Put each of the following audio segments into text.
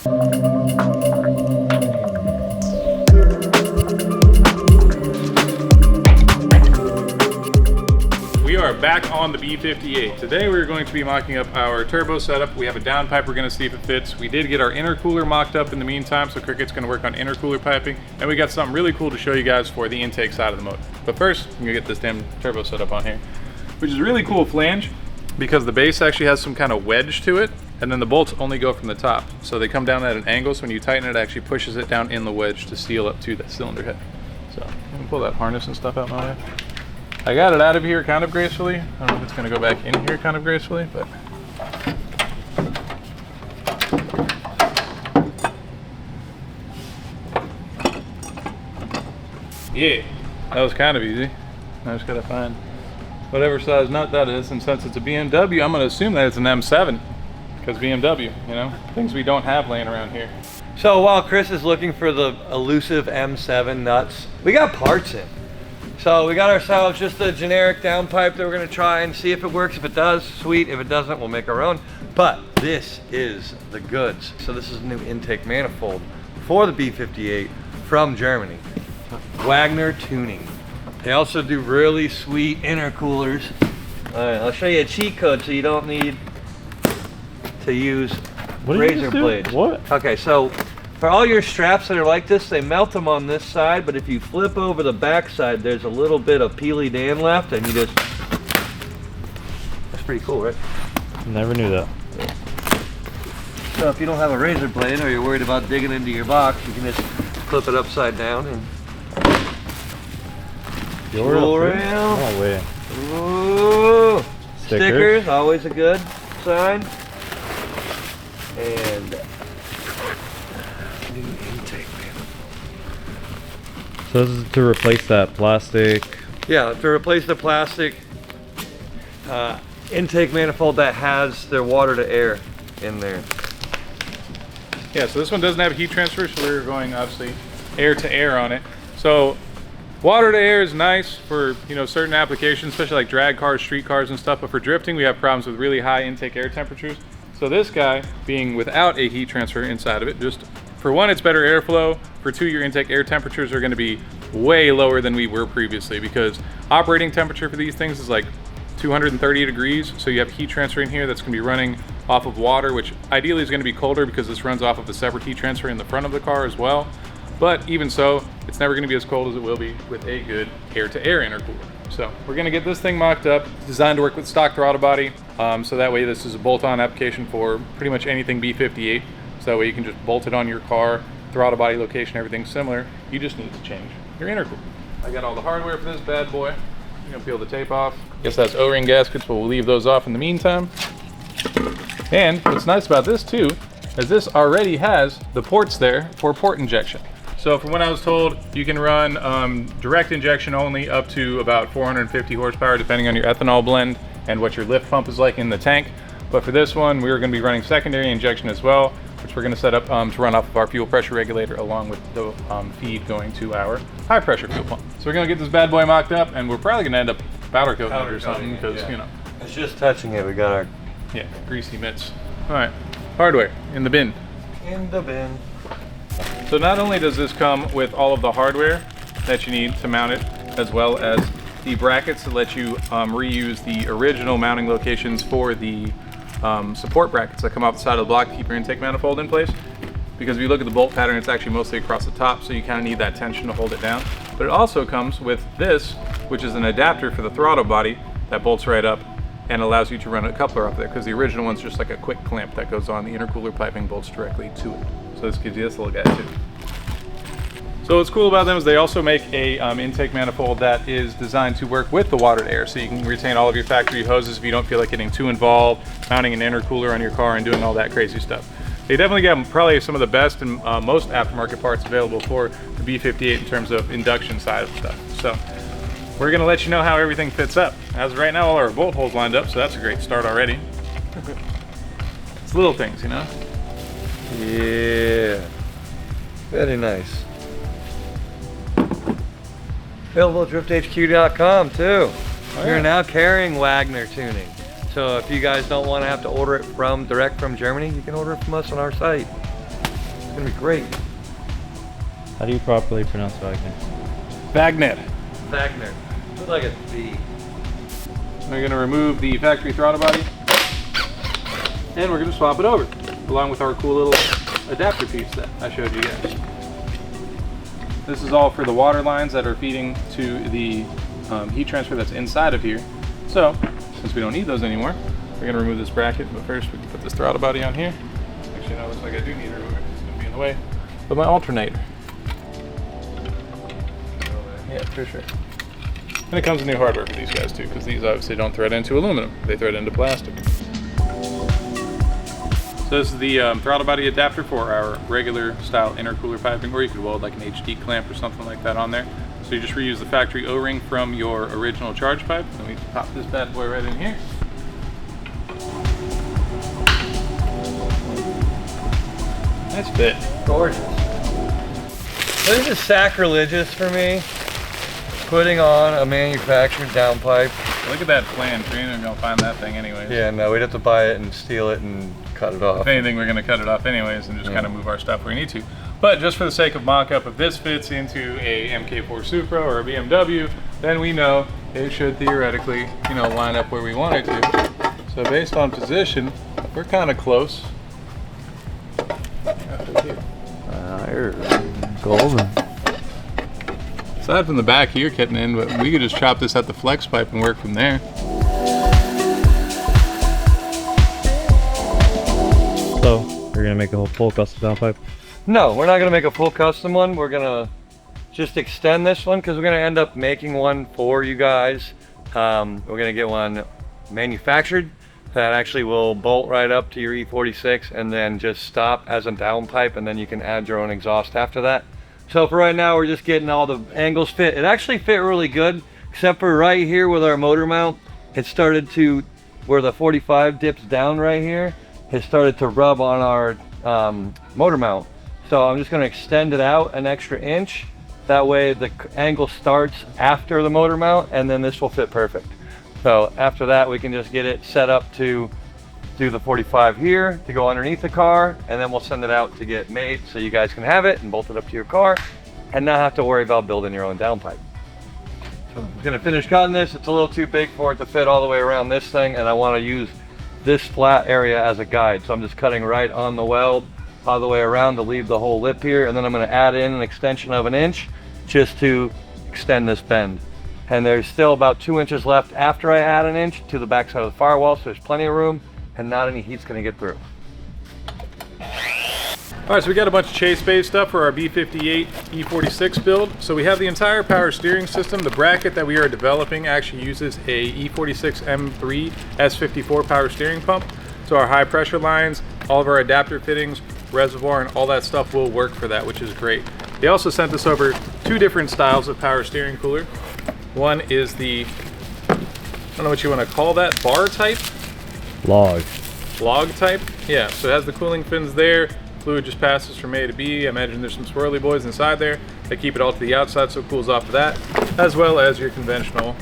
We are back on the B58. Today we're going to be mocking up our turbo setup. We have a downpipe we're going to see if it fits. We did get our intercooler mocked up in the meantime, so Crickett's going to work on intercooler piping. And we got something really cool to show you guys for the intake side of the motor. But first, I'm going to get this damn turbo setup on here, which is a really cool flange because the base actually has some kind of wedge to it, and then the bolts only go from the top. So they come down at an angle, so when you tighten it, it actually pushes it down in the wedge to seal up to the cylinder head. So I'm going to pull that harness and stuff out my way. I got it out of here kind of gracefully. I don't know if it's going to go back in here kind of gracefully, but yeah, that was kind of easy. I just got to find whatever size nut that is, and since it's a BMW, I'm going to assume that it's an M7 because BMW, you know, things we don't have laying around here. So while Chris is looking for the elusive M7 nuts, we got parts in. So we got ourselves just a generic downpipe that we're gonna try and see if it works. If it does, sweet. If it doesn't, we'll make our own. But this is the goods. So this is a new intake manifold for the B58 from Germany. Wagner Tuning. They also do really sweet intercoolers. All right, I'll show you a cheat code so you don't need to use razor blades. What? Okay, so for all your straps that are like this, they melt them on this side, but if you flip over the back side, there's a little bit of peely Dan left, and you just, that's pretty cool, right? Never knew that. So if you don't have a razor blade or you're worried about digging into your box, you can just flip it upside down and roll around. Oh, wait. Ooh. Stickers, always a good sign. And new intake manifold. So this is to replace that plastic. Yeah, to replace the plastic intake manifold that has their water to air in there. Yeah, so this one doesn't have heat transfer, so we're going obviously air to air on it. So water to air is nice for, you know, certain applications, especially like drag cars, street cars and stuff, but for drifting we have problems with really high intake air temperatures. So this guy being without a heat transfer inside of it, just for one, it's better airflow. For two, your intake air temperatures are going to be way lower than we were previously, because operating temperature for these things is like 230 degrees. So you have heat transfer in here that's going to be running off of water, which ideally is going to be colder because this runs off of a separate heat transfer in the front of the car as well. But even so, it's never going to be as cold as it will be with a good air-to-air intercooler. So we're going to get this thing mocked up. It's designed to work with stock throttle body, so that way this is a bolt-on application for pretty much anything B58. So that way you can just bolt it on your car, throttle body location, everything similar. You just need to change your intercooler. I got all the hardware for this bad boy. I'm going to peel the tape off. Guess that's O-ring gaskets, but we'll leave those off in the meantime. And what's nice about this too, is this already has the ports there for port injection. So from what I was told, you can run direct injection only up to about 450 horsepower, depending on your ethanol blend and what your lift pump is like in the tank. But for this one, we're going to be running secondary injection as well, which we're going to set up to run off of our fuel pressure regulator along with the feed going to our high pressure fuel pump. So we're going to get this bad boy mocked up, and we're probably going to end up powder coating it or something because, you know. It's just touching it. We got our greasy mitts. All right, hardware in the bin. in the bin. So not only does this come with all of the hardware that you need to mount it, as well as the brackets to let you reuse the original mounting locations for the support brackets that come off the side of the block to keep your intake manifold in place. Because if you look at the bolt pattern, it's actually mostly across the top, so you kind of need that tension to hold it down. But it also comes with this, which is an adapter for the throttle body that bolts right up and allows you to run a coupler up there, because the original one's just like a quick clamp that goes on. The intercooler piping bolts directly to it. So this gives you this little guy too. So what's cool about them is they also make a intake manifold that is designed to work with the water to air, so you can retain all of your factory hoses if you don't feel like getting too involved, mounting an intercooler on your car and doing all that crazy stuff. They definitely got probably some of the best and most aftermarket parts available for the B58 in terms of induction side of stuff. So we're gonna let you know how everything fits up. As of right now, all our bolt holes lined up, so that's a great start already. It's little things, you know? Yeah, very nice. Available at drifthq.com too. Oh, We're yeah. now carrying Wagner Tuning. So if you guys don't want to have to order it direct from Germany, you can order it from us on our site. It's gonna be great. How do you properly pronounce Wagner? Wagner. Wagner. Looks like a B. We're gonna remove the factory throttle body, and we're gonna swap it over, along with our cool little adapter piece that I showed you guys. This is all for the water lines that are feeding to the heat transfer that's inside of here. So, since we don't need those anymore, we're gonna remove this bracket, but first we can put this throttle body on here. Actually, no, it looks like I do need to remove it. It's gonna be in the way of my alternator. Yeah, for sure. And it comes with new hardware for these guys too, because these obviously don't thread into aluminum. They thread into plastic. So this is the throttle body adapter for our regular style intercooler piping, or you could weld like an HD clamp or something like that on there. So you just reuse the factory O-ring from your original charge pipe. Then we pop this bad boy right in here. Nice fit. Gorgeous. This is sacrilegious for me, putting on a manufactured downpipe. Look at that flange. You're not gonna find that thing anyways. Yeah, no, we'd have to buy it and steal it and cut it off. If anything, we're gonna cut it off anyways and just kind of move our stuff where we need to. But just for the sake of mock-up, if this fits into a MK4 Supra or a BMW, then we know it should theoretically, you know, line up where we want it to. So based on position, we're kind of close. Golden. Aside from the back here cutting in, but we could just chop this at the flex pipe and work from there. So, you're gonna make a whole full custom downpipe? No, we're not gonna make a full custom one. We're gonna just extend this one because we're gonna end up making one for you guys. We're gonna get one manufactured that actually will bolt right up to your E46 and then just stop as a downpipe, and then you can add your own exhaust after that. So for right now, we're just getting all the angles fit. It actually fit really good, except for right here with our motor mount. It started to, where the 45 dips down right here, it started to rub on our motor mount. So I'm just gonna extend it out an extra inch. That way the angle starts after the motor mount, and then this will fit perfect. So after that, we can just get it set up to do the 45 here to go underneath the car, and then we'll send it out to get made so you guys can have it and bolt it up to your car and not have to worry about building your own downpipe. So I'm gonna finish cutting this. It's a little too big for it to fit all the way around this thing, and I wanna use this flat area as a guide. So I'm just cutting right on the weld all the way around to leave the whole lip here, and then I'm gonna add in an extension of an inch just to extend this bend. And there's still about 2 inches left after I add an inch to the back side of the firewall, so there's plenty of room and not any heat's gonna get through. All right, so we got a bunch of Chase Bays stuff for our B58 E46 build. So we have the entire power steering system. The bracket that we are developing actually uses a E46 M3 S54 power steering pump. So our high pressure lines, all of our adapter fittings, reservoir, and all that stuff will work for that, which is great. They also sent us over 2 different styles of power steering cooler. One is the, I don't know what you want to call that, bar type? Log. Log type? Yeah, so it has the cooling fins there. Fluid just passes from A to B. I imagine there's some swirly boys inside there. They keep it all to the outside so it cools off of that, as well as your conventional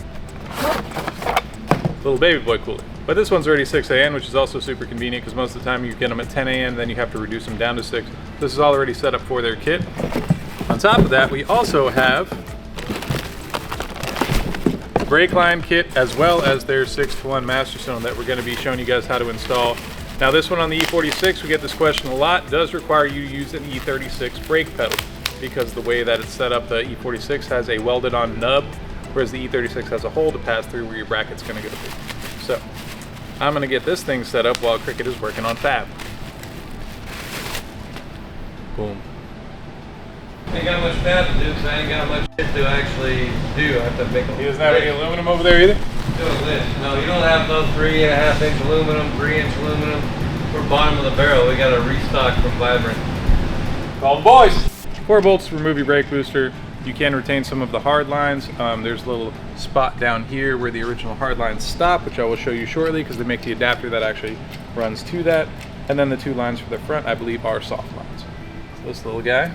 little baby boy cooler. But this one's already 6 AN, which is also super convenient because most of the time you get them at 10 AN, then you have to reduce them down to 6. This is all already set up for their kit. On top of that, we also have brake line kit as well as their 6-to-1 master cylinder that we're going to be showing you guys how to install. Now this one on the E46, we get this question a lot, does require you to use an E36 brake pedal because the way that it's set up, the E46 has a welded on nub, whereas the E36 has a hole to pass through where your bracket's going to go through. So I'm going to get this thing set up while Crickett is working on fab. Boom. Ain't got much fab to do, so I ain't got much shit to actually do. I have to make them. He doesn't have any aluminum over there either? Doing this. No, you don't have no 3.5 inch aluminum, 3 inch aluminum. We're bottom of the barrel. We got to restock from Vibrant. Call the boys! 4 bolts to remove your brake booster. You can retain some of the hard lines. There's a little spot down here where the original hard lines stop, which I will show you shortly because they make the adapter that actually runs to that. And then the 2 lines for the front, I believe, are soft lines. So this little guy.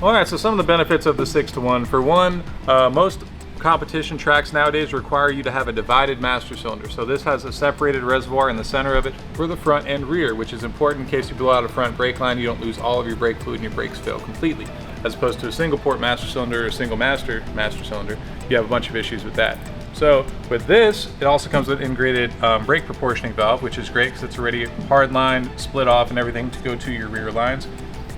All right, so some of the benefits of the 6-to-1. For one, most competition tracks nowadays require you to have a divided master cylinder. So this has a separated reservoir in the center of it for the front and rear, which is important in case you blow out a front brake line, you don't lose all of your brake fluid and your brakes fail completely. As opposed to a single port master cylinder or a single master cylinder, you have a bunch of issues with that. So with this, it also comes with integrated brake proportioning valve, which is great because it's already hard lined, split off and everything to go to your rear lines.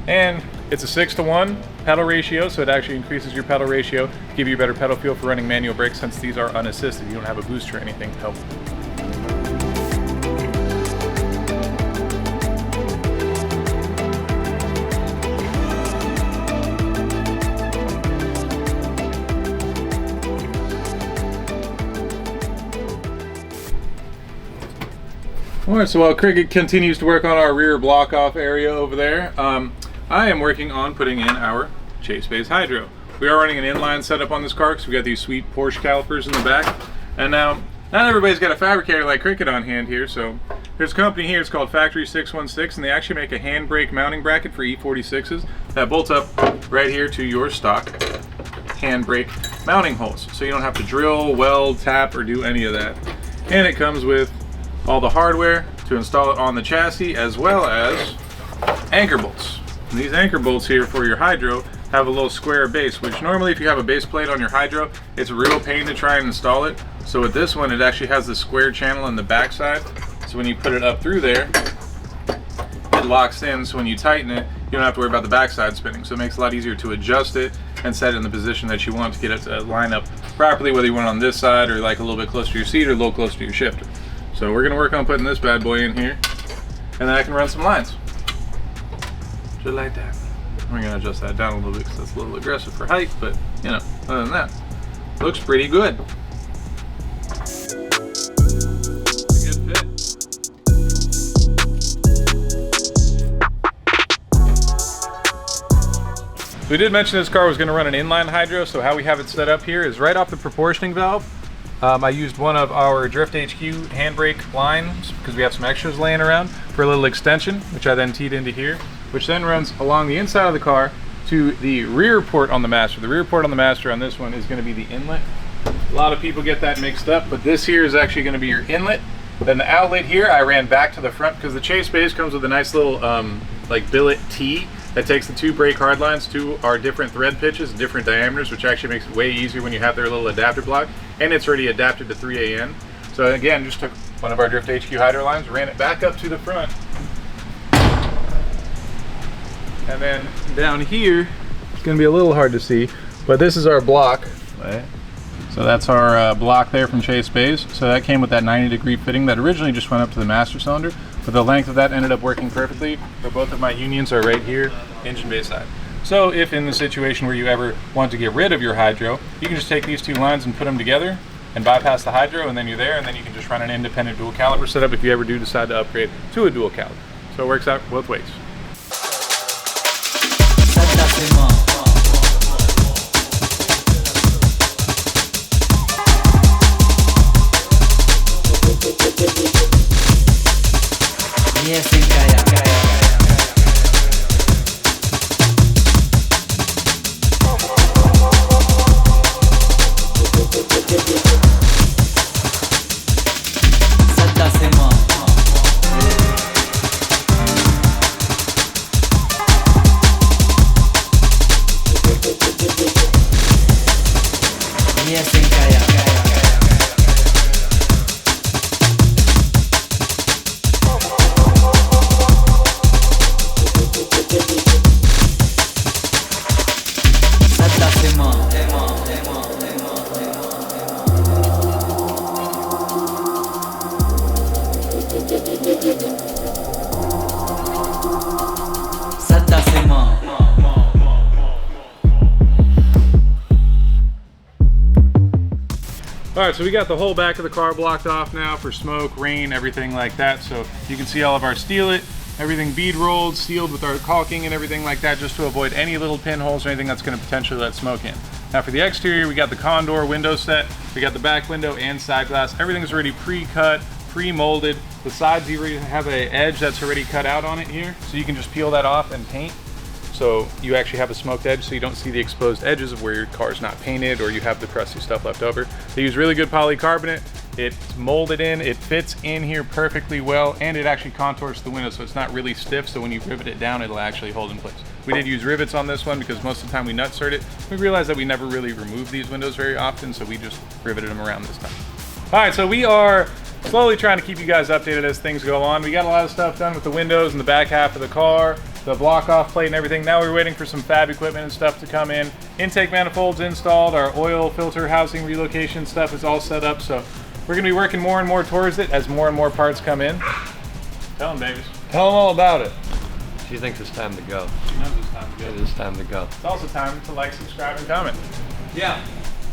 And it's a 6-to-1 pedal ratio, so it actually increases your pedal ratio to give you a better pedal feel for running manual brakes, since these are unassisted. You don't have a booster or anything to help. Alright, so while Crickett continues to work on our rear block off area over there, I am working on putting in our Chase Bays hydro. We are running an inline setup on this car because we got these sweet Porsche calipers in the back. And now, not everybody's got a fabricator like Crickett on hand here, so there's a company here, it's called Factory 616, and they actually make a handbrake mounting bracket for E46s that bolts up right here to your stock handbrake mounting holes. So you don't have to drill, weld, tap, or do any of that. And it comes with all the hardware to install it on the chassis, as well as anchor bolts. And these anchor bolts here for your hydro have a little square base, which normally if you have a base plate on your hydro, it's a real pain to try and install it. So with this one, it actually has the square channel in the back side. So when you put it up through there, it locks in, so when you tighten it, you don't have to worry about the backside spinning. So it makes it a lot easier to adjust it and set it in the position that you want to get it to line up properly, whether you want it on this side or like a little bit closer to your seat or a little closer to your shifter. So we're gonna work on putting this bad boy in here, and then I can run some lines. Just like that. We're gonna adjust that down a little bit because that's a little aggressive for height, but you know, other than that, looks pretty good. We did mention this car was going to run an inline hydro, so how we have it set up here is right off the proportioning valve. I used one of our Drift HQ handbrake lines because we have some extras laying around for a little extension, which I then teed into here, which then runs along the inside of the car to the rear port on the master. The rear port on the master on this one is going to be the inlet. A lot of people get that mixed up, but this here is actually going to be your inlet. Then the outlet here, I ran back to the front because the Chase Bays comes with a nice little like billet T that takes the two brake hard lines to our different thread pitches, different diameters, which actually makes it way easier when you have their little adapter block, and it's already adapted to 3AN. So again, just took one of our Drift HQ hydro lines, ran it back up to the front, and then down here, it's going to be a little hard to see, but this is our block. Right. So that's our block there from Chase Bays. So that came with that 90-degree fitting that originally just went up to the master cylinder, but the length of that ended up working perfectly. For both of my unions are right here, engine bay side. So if in the situation where you ever want to get rid of your hydro, you can just take these two lines and put them together and bypass the hydro, and then you're there, and then you can just run an independent dual caliper setup if you ever do decide to upgrade to a dual caliper. So it works out both ways. Alright, so we got the whole back of the car blocked off now for smoke, rain, everything like that. So you can see all of our steelet, everything bead rolled, sealed with our caulking and everything like that, just to avoid any little pinholes or anything that's going to potentially let smoke in. Now for the exterior, we got the Condor window set, we got the back window and side glass. Everything's already pre-cut, pre-molded. The sides even have an edge that's already cut out on it here, so you can just peel that off and paint. so you actually have a smoked edge, so you don't see the exposed edges of where your car's not painted or you have the crusty stuff left over. They use really good polycarbonate. It's molded in, it fits in here perfectly well, and it actually contours the window, so it's not really stiff, so when you rivet it down, it'll actually hold in place. We did use rivets on this one because most of the time we nutsert it. We realized that we never really remove these windows very often, so we just riveted them around this time. All right, so we are slowly trying to keep you guys updated as things go on. We got a lot of stuff done with the windows and the back half of the car, the block off plate and everything. Now we're waiting for some fab equipment and stuff to come in. Intake manifolds installed, our oil filter housing relocation stuff is all set up, so we're gonna be working more and more towards it as more and more parts come in. Tell them, babies. Tell them all about it. She thinks it's time to go. She knows it's time to go. It is time to go. It's also time to like, subscribe, and comment. Yeah.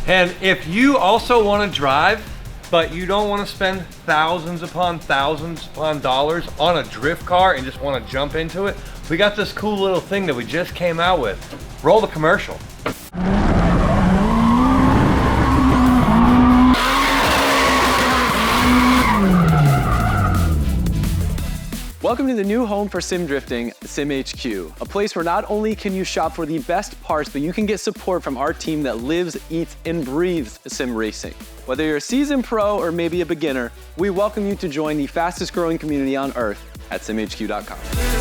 And if you also want to drive, but you don't want to spend thousands upon dollars on a drift car and just want to jump into it, we got this cool little thing that we just came out with. Roll the commercial. Welcome to the new home for sim drifting, SIMHQ, a place where not only can you shop for the best parts, but you can get support from our team that lives, eats, and breathes sim racing. Whether you're a seasoned pro or maybe a beginner, we welcome you to join the fastest growing community on earth at simhq.com.